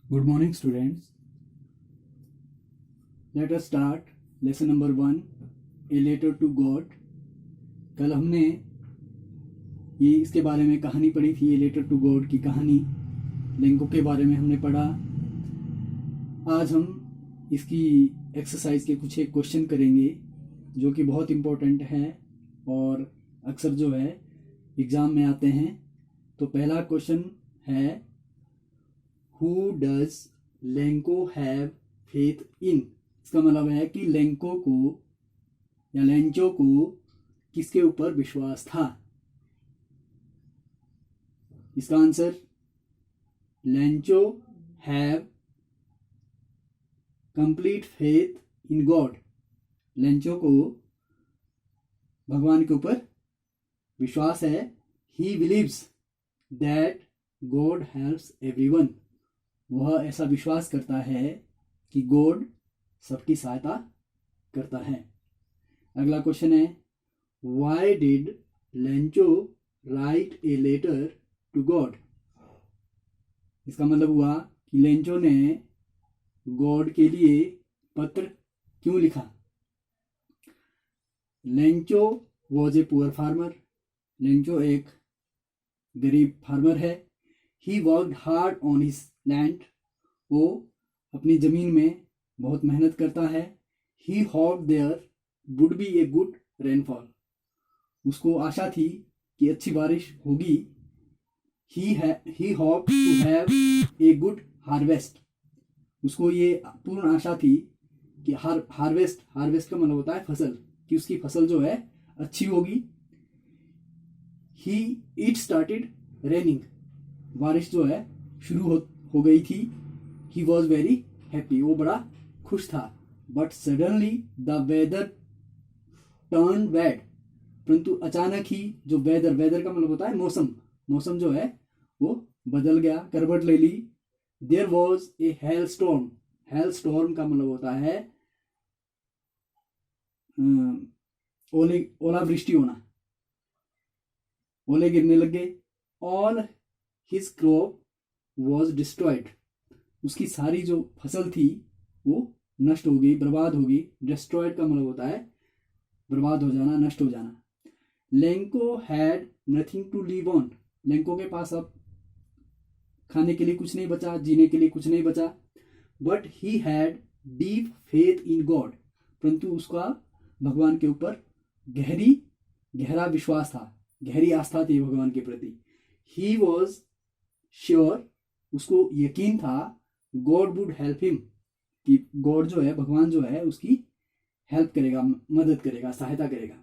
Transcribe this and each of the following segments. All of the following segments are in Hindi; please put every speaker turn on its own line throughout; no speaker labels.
Good morning, students. Let us start lesson number 1, A Letter to God. कल हमने ये इसके बारे में कहानी पढ़ी थी, ए लेटर टू गॉड की कहानी, लेंको के बारे में हमने पढ़ा। आज हम इसकी एक्सरसाइज के कुछ एक क्वेश्चन करेंगे जो कि बहुत इम्पोर्टेंट है और अक्सर जो है एग्ज़ाम में आते हैं। तो पहला क्वेश्चन है, who does Lanco have faith in. इसका मतलब है कि लेंको को या लेंचो को किसके ऊपर विश्वास था। इसका answer, Lencho have complete faith in God. Lencho को भगवान के ऊपर विश्वास है। He believes that God helps everyone. वह ऐसा विश्वास करता है कि गॉड सबकी सहायता करता है। अगला क्वेश्चन है, why did Lencho write a letter to God. इसका मतलब हुआ कि लेंचो ने गॉड के लिए पत्र क्यों लिखा। Lencho was a poor farmer. Lencho एक गरीब फार्मर है। He worked hard on his land. वो अपनी ज़मीन में बहुत मेहनत करता है। He hoped there would be a good rainfall. उसको आशा थी कि अच्छी बारिश होगी। He hoped to have a good harvest. उसको ये पूर्ण आशा थी कि हार्वेस्ट का मतलब होता है फसल, कि उसकी फसल जो है अच्छी होगी। It started raining. बारिश जो है शुरू हो गई थी। He was very happy. वो बड़ा खुश था। But suddenly the weather turn bad. परंतु अचानक ही जो वेदर का मतलब होता है मौसम जो है वो बदल गया, करवट ले ली। There was a hailstorm. Hailstorm का मतलब होता है ओलावृष्टि होना, ओले गिरने लग गए। All his crop was destroyed. उसकी सारी जो फसल थी वो नष्ट हो गई, बर्बाद हो गई। डिस्ट्रॉयड का मतलब होता है बर्बाद हो जाना, नष्ट हो जाना। Lencho had nothing to live on. Lencho के पास अब खाने के लिए कुछ नहीं बचा, जीने के लिए कुछ नहीं बचा। But he had deep faith in God. परंतु उसका भगवान के ऊपर गहरा विश्वास था, गहरी आस्था थी भगवान के प्रति। ही वॉज श्योर, उसको यकीन था, गॉड वुड हेल्प हिम, कि गॉड जो है, भगवान जो है, उसकी हेल्प करेगा, मदद करेगा, सहायता करेगा।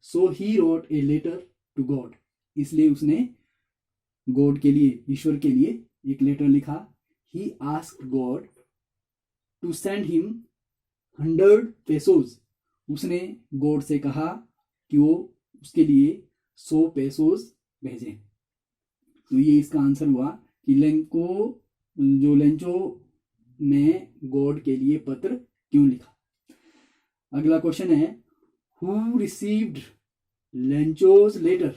So he wrote a letter to God. इसलिए उसने गॉड के लिए, ईश्वर के लिए एक लेटर लिखा। He asked God to send him 100 pesos. उसने गॉड से कहा कि वो उसके लिए 100 पेसोज भेजें। तो ये इसका आंसर हुआ कि लेंचो ने गॉड के लिए पत्र क्यों लिखा। अगला क्वेश्चन है, who received Lencho's letter.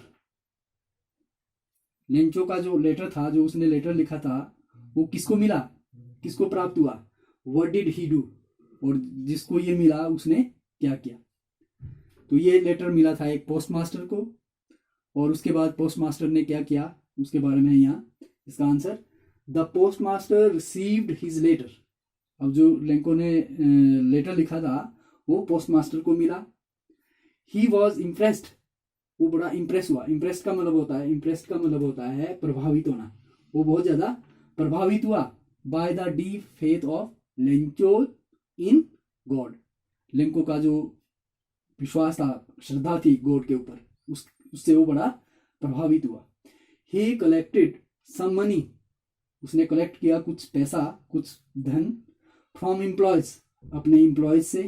Lencho का जो लेटर था, जो उसने लेटर लिखा था, वो किसको मिला, किसको प्राप्त हुआ। What did he do. और जिसको ये मिला उसने क्या किया। तो ये लेटर मिला था एक पोस्ट मास्टर को, और उसके बाद पोस्ट मास्टर ने क्या किया उसके बारे में यहाँ इसका answer, the postmaster received his letter. अब जो लेंको ने लेटर लिखा था वो पोस्ट मास्टर को मिला। He was impressed. वो बड़ा इम्प्रेस हुआ। इम्प्रेस्ड का मतलब होता है प्रभावित होना। वो बहुत ज्यादा प्रभावित हुआ by the deep faith of Lencho in God. Lanco का जो विश्वास था, श्रद्धा थी गॉड के ऊपर, उससे वो बड़ा प्रभावित हुआ। He collected some money. उसने कलेक्ट किया कुछ पैसा, कुछ धन, फ्रॉम एम्प्लॉयज, अपने एम्प्लॉयज से,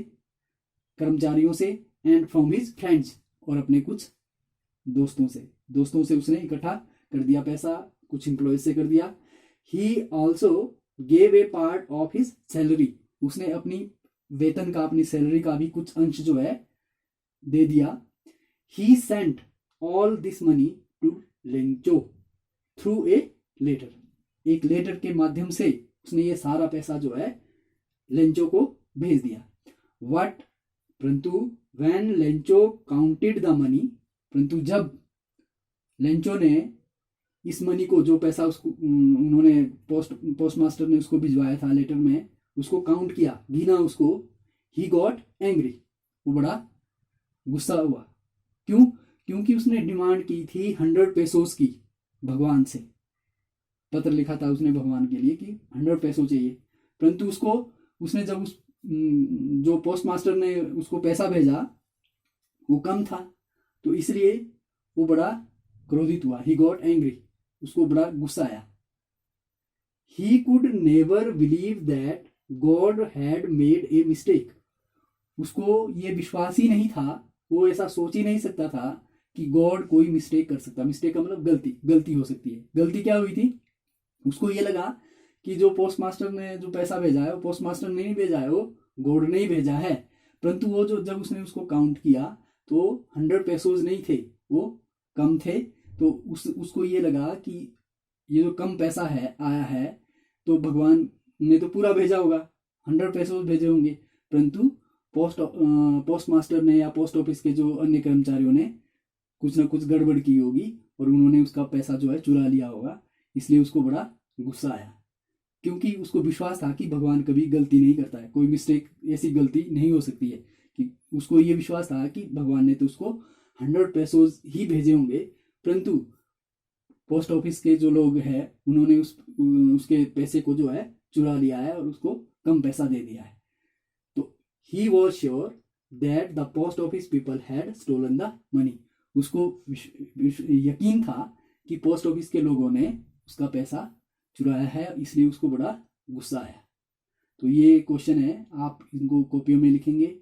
कर्मचारियों से, एंड फ्रॉम हिज फ्रेंड्स, और अपने कुछ दोस्तों से उसने इकट्ठा कर दिया पैसा, कुछ एम्प्लॉयज से कर दिया। He also gave a part of his salary. उसने अपनी वेतन का, अपनी सैलरी का भी कुछ अंश जो है दे दिया। He sent all this money to Lencho through a letter. एक लेटर के माध्यम से उसने ये सारा पैसा जो है लेंचो को भेज दिया। वट परंतु when Lencho counted the money, परंतु जब लेंचो ने इस मनी को, जो पैसा उसको उन्होंने पोस्ट मास्टर ने उसको भिजवाया था लेटर में, उसको काउंट किया, गिना उसको, ही गॉट एंग्री, वो बड़ा गुस्सा हुआ। क्यों? क्योंकि उसने डिमांड की थी 100 पेसोस की भगवान से, पत्र लिखा था उसने भगवान के लिए कि 100 पैसों चाहिए, परंतु उसने जब उस जो पोस्ट मास्टर ने उसको पैसा भेजा वो कम था, तो इसलिए वो बड़ा क्रोधित हुआ। ही गॉट एंग्री, उसको बड़ा गुस्सा आया। He could never believe that God had made a mistake, उसको ये विश्वास ही नहीं था, वो ऐसा सोच ही नहीं सकता था कि गॉड कोई मिस्टेक कर सकता। मिस्टेक का मतलब गलती हो सकती है। गलती क्या हुई थी? उसको ये लगा कि जो पोस्ट मास्टर ने जो पैसा भेजा है वो पोस्ट मास्टर ने नहीं भेजा है, वो गॉड ने ही भेजा है। परंतु वो जो जब उसने उसको काउंट किया तो 100 पेसोज नहीं थे, वो कम थे, तो उसको ये लगा कि ये जो कम पैसा है आया है तो भगवान ने तो पूरा भेजा होगा, 100 पेसोज भेजे होंगे। परंतु पोस्ट मास्टर ने या पोस्ट ऑफिस के जो अन्य कर्मचारियों ने कुछ ना कुछ गड़बड़ की होगी और उन्होंने उसका पैसा जो है चुरा लिया होगा, इसलिए उसको बड़ा गुस्सा आया। क्योंकि उसको विश्वास था कि भगवान कभी गलती नहीं करता है, कोई मिस्टेक, ऐसी गलती नहीं हो सकती है। कि उसको ये विश्वास था कि भगवान ने तो उसको 100 पेसोज ही भेजे होंगे, परंतु पोस्ट ऑफिस के जो लोग हैं उन्होंने उसके पैसे को जो है चुरा लिया है और उसको कम पैसा दे दिया है। तो he was sure that the post office people had stolen the money, उसको यकीन था कि पोस्ट ऑफिस के लोगों ने उसका पैसा चुराया है, इसलिए उसको बड़ा गुस्सा आया। तो ये क्वेश्चन है, आप इनको कॉपियों में लिखेंगे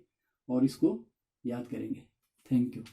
और इसको याद करेंगे। Thank you.